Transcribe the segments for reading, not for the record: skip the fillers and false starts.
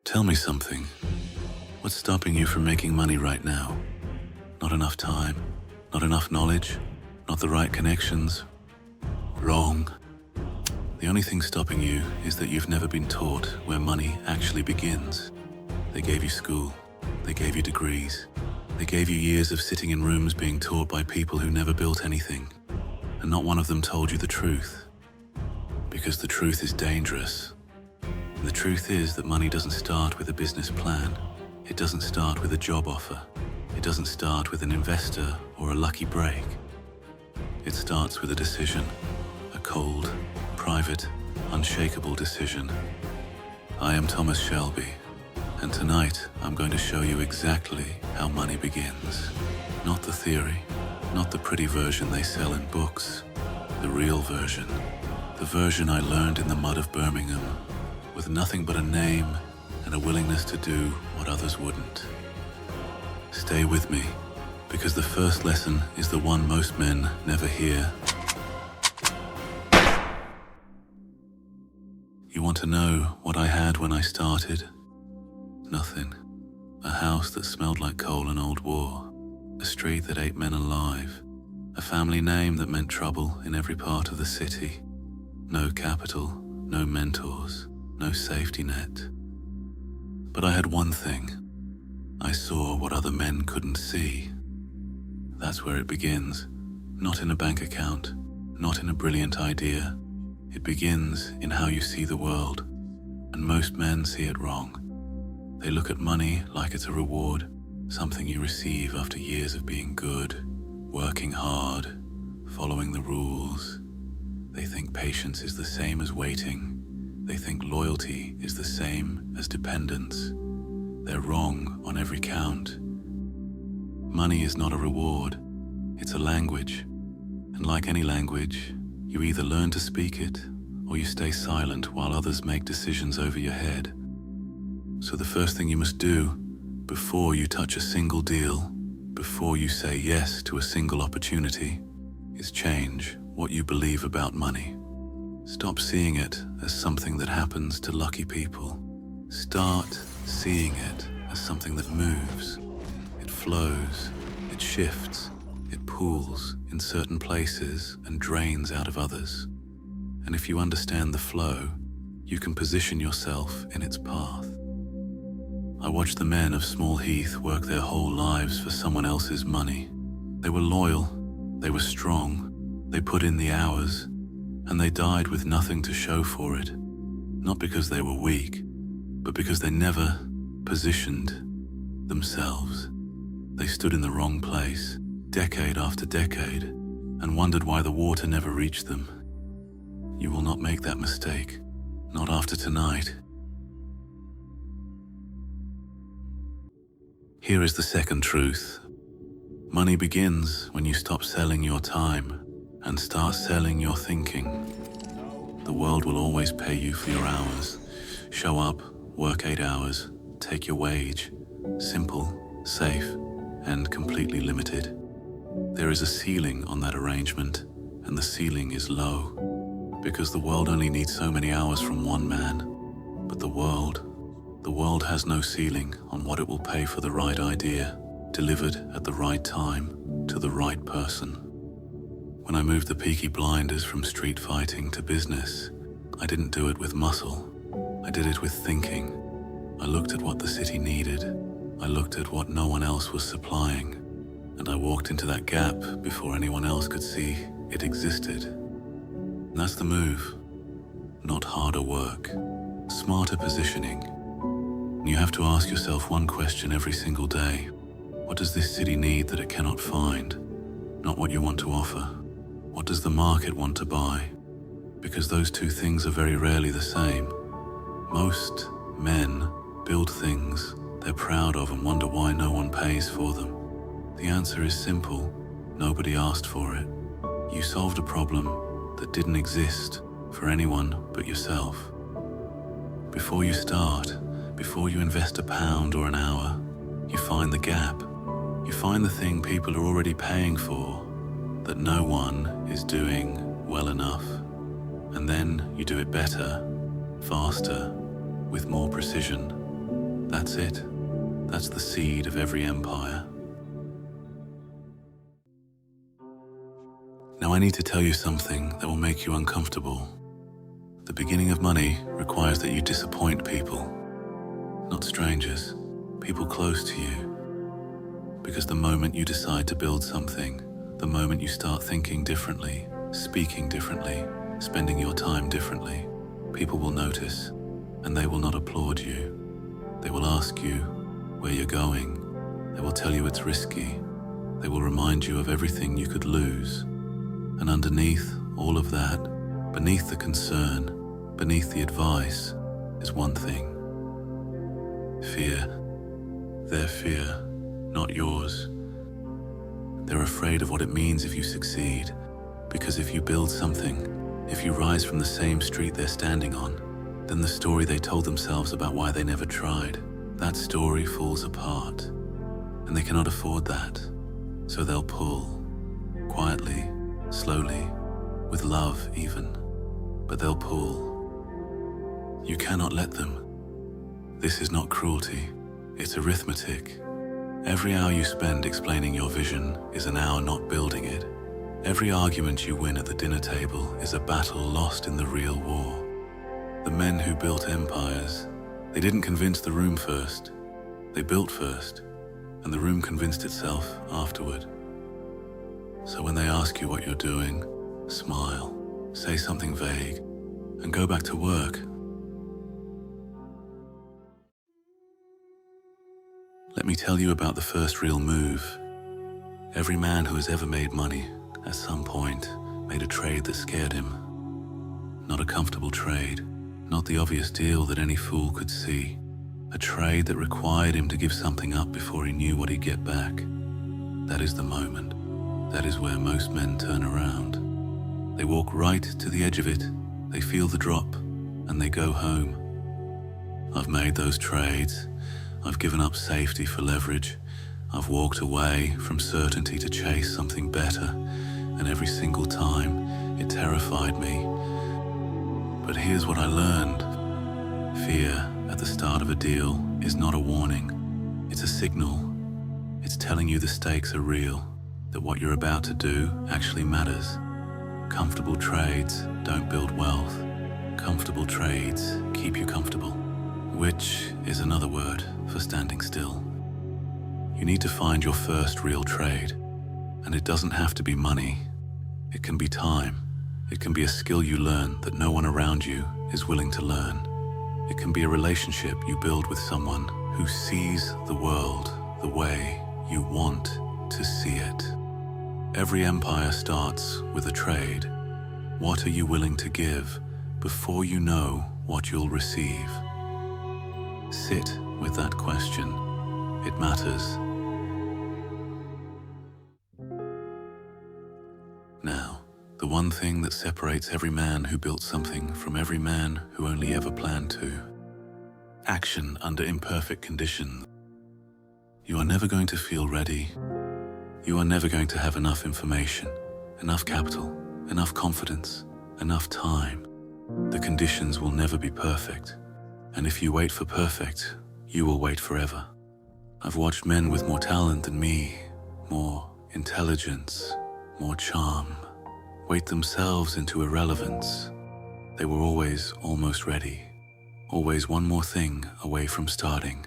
Tell me something. What's stopping you from making money right now? Not enough time? Not enough knowledge? Not the right connections? Wrong. The only thing stopping you is that you've never been taught where money actually begins. They gave you school. They gave you degrees. They gave you years of sitting in rooms being taught by people who never built anything. And not one of them told you the truth. Because the truth is dangerous. The truth is that money doesn't start with a business plan. It doesn't start with a job offer. It doesn't start with an investor or a lucky break. It starts with a decision, a cold, private, unshakable decision. I am Thomas Shelby, and tonight I'm going to show you exactly how money begins. Not the theory, not the pretty version they sell in books, the real version. The version I learned in the mud of Birmingham, with nothing but a name and a willingness to do what others wouldn't. Stay with me, because the first lesson is the one most men never hear. You want to know what I had when I started? Nothing. A house that smelled like coal and old war. A street that ate men alive. A family name that meant trouble in every part of the city. No capital, no mentors, no safety net. But I had one thing. I saw what other men couldn't see. That's where it begins. Not in a bank account, not in a brilliant idea. It begins in how you see the world. And most men see it wrong. They look at money like it's a reward, something you receive after years of being good, working hard, following the rules. They think patience is the same as waiting. They think loyalty is the same as dependence. They're wrong on every count. Money is not a reward, it's a language. And like any language, you either learn to speak it or you stay silent while others make decisions over your head. So the first thing you must do before you touch a single deal, before you say yes to a single opportunity, is change what you believe about money. Stop seeing it as something that happens to lucky people. Start seeing it as something that moves. It flows, it shifts, it pools in certain places and drains out of others. And if you understand the flow, you can position yourself in its path. I watched the men of Small Heath work their whole lives for someone else's money. They were loyal, they were strong, they put in the hours, and they died with nothing to show for it. Not because they were weak, but because they never positioned themselves. They stood in the wrong place, decade after decade, and wondered why the water never reached them. You will not make that mistake, not after tonight. Here is the second truth. Money begins when you stop selling your time and start selling your thinking. The world will always pay you for your hours. Show up, work 8 hours, take your wage. Simple, safe, and completely limited. There is a ceiling on that arrangement, and the ceiling is low, because the world only needs so many hours from one man. But the world has no ceiling on what it will pay for the right idea, delivered at the right time, to the right person. When I moved the Peaky blinders from street fighting to business, I didn't do it with muscle. I did it with thinking. I looked at what the city needed. I looked at what no one else was supplying. And I walked into that gap before anyone else could see it existed. And that's the move. Not harder work. Smarter positioning. You have to ask yourself one question every single day. What does this city need that it cannot find? Not what you want to offer. What does the market want to buy? Because those two things are very rarely the same. Most men build things they're proud of and wonder why no one pays for them. The answer is simple. Nobody asked for it. You solved a problem that didn't exist for anyone but yourself. Before you start, before you invest a pound or an hour, you find the gap. You find the thing people are already paying for that no one is doing well enough. And then you do it better, faster, with more precision. That's it. That's the seed of every empire. Now I need to tell you something that will make you uncomfortable. The beginning of money requires that you disappoint people, not strangers, people close to you. Because the moment you decide to build something, the moment you start thinking differently, speaking differently, spending your time differently, people will notice, and they will not applaud you. They will ask you where you're going. They will tell you it's risky. They will remind you of everything you could lose. And underneath all of that, beneath the concern, beneath the advice, is one thing. Fear. Their fear, not yours. They're afraid of what it means if you succeed, because if you build something, if you rise from the same street they're standing on, then the story they told themselves about why they never tried, that story falls apart, and they cannot afford that, so they'll pull, quietly, slowly, with love even, but they'll pull. You cannot let them. This is not cruelty, it's arithmetic. Every hour you spend explaining your vision is an hour not building it. Every argument you win at the dinner table is a battle lost in the real war. The men who built empires, they didn't convince the room first. They built first, and the room convinced itself afterward. So when they ask you what you're doing, smile, say something vague, and go back to work. Let me tell you about the first real move. Every man who has ever made money, at some point, made a trade that scared him. Not a comfortable trade, not the obvious deal that any fool could see. A trade that required him to give something up before he knew what he'd get back. That is the moment. That is where most men turn around. They walk right to the edge of it, they feel the drop, and they go home. I've made those trades. I've given up safety for leverage. I've walked away from certainty to chase something better, and every single time it terrified me. But here's what I learned. Fear at the start of a deal is not a warning. It's a signal. It's telling you the stakes are real, that what you're about to do actually matters. Comfortable trades don't build wealth. Comfortable trades keep you comfortable, which is another word for standing still. You need to find your first real trade, and it doesn't have to be money. It can be time. It can be a skill you learn that no one around you is willing to learn. It can be a relationship you build with someone who sees the world the way you want to see it. Every empire starts with a trade. What are you willing to give before you know what you'll receive? Sit with that question. It matters. Now, the one thing that separates every man who built something from every man who only ever planned to. Action under imperfect conditions. You are never going to feel ready. You are never going to have enough information, enough capital, enough confidence, enough time. The conditions will never be perfect. And if you wait for perfect, you will wait forever. I've watched men with more talent than me, more intelligence, more charm, wait themselves into irrelevance. They were always almost ready, always one more thing away from starting.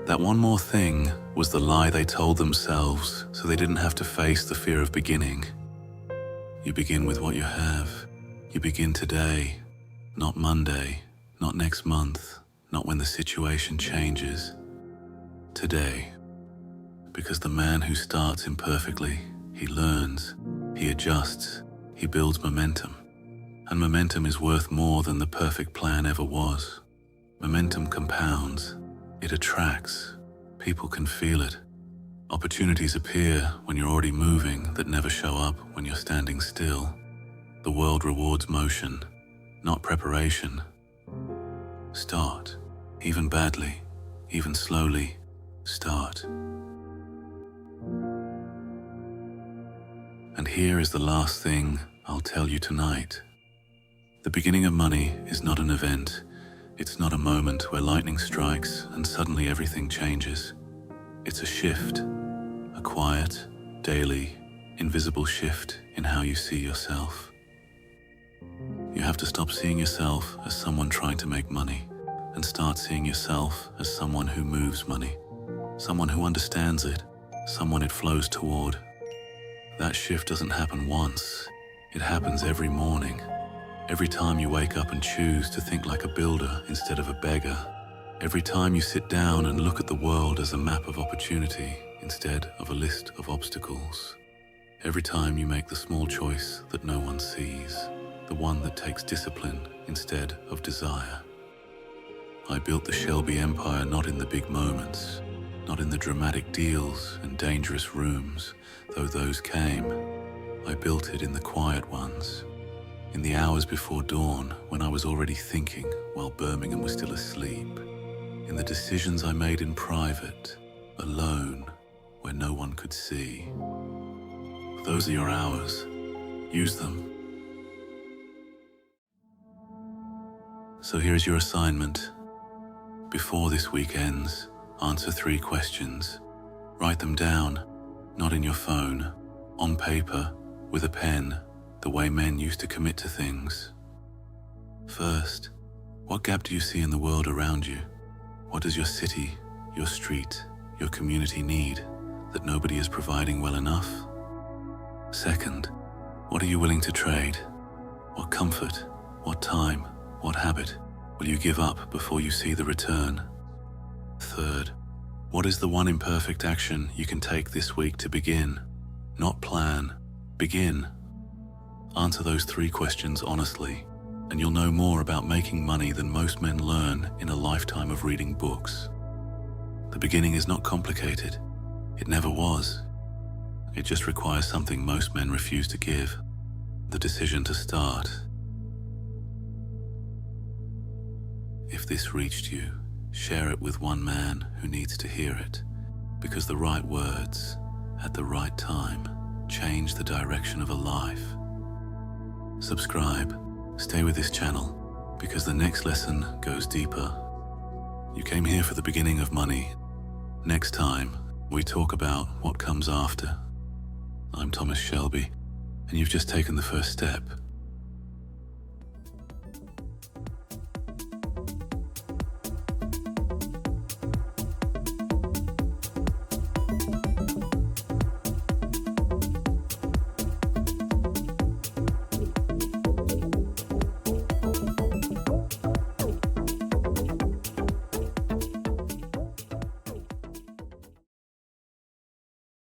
That one more thing was the lie they told themselves so they didn't have to face the fear of beginning. You begin with what you have. You begin today, not Monday, not next month, not when the situation changes. Today. Because the man who starts imperfectly, he learns, he adjusts, he builds momentum. And momentum is worth more than the perfect plan ever was. Momentum compounds. It attracts. People can feel it. Opportunities appear when you're already moving that never show up when you're standing still. The world rewards motion, not preparation. Start, even badly, even slowly, start. And here is the last thing I'll tell you tonight. The beginning of money is not an event. It's not a moment where lightning strikes and suddenly everything changes. It's a shift, a quiet, daily, invisible shift in how you see yourself. You have to stop seeing yourself as someone trying to make money and start seeing yourself as someone who moves money, someone who understands it, someone it flows toward. That shift doesn't happen once, it happens every morning. Every time you wake up and choose to think like a builder instead of a beggar. Every time you sit down and look at the world as a map of opportunity instead of a list of obstacles. Every time you make the small choice that no one sees, the one that takes discipline instead of desire. I built the Shelby empire not in the big moments, not in the dramatic deals and dangerous rooms, though those came. I built it in the quiet ones. In the hours before dawn, when I was already thinking while Birmingham was still asleep. In the decisions I made in private, alone, where no one could see. Those are your hours. Use them. So here's your assignment. Before this week ends, answer 3 questions. Write them down, not in your phone, on paper, with a pen, the way men used to commit to things. First, what gap do you see in the world around you? What does your city, your street, your community need that nobody is providing well enough? Second, what are you willing to trade? What comfort, what time, what habit will you give up before you see the return? Third, what is the one imperfect action you can take this week to begin? Not plan, begin. Answer those 3 questions honestly, and you'll know more about making money than most men learn in a lifetime of reading books. The beginning is not complicated. It never was. It just requires something most men refuse to give: the decision to start. If this reached you, share it with one man who needs to hear it, because the right words, at the right time, change the direction of a life. Subscribe, stay with this channel, because the next lesson goes deeper. You came here for the beginning of money. Next time, we talk about what comes after. I'm Thomas Shelby, and you've just taken the first step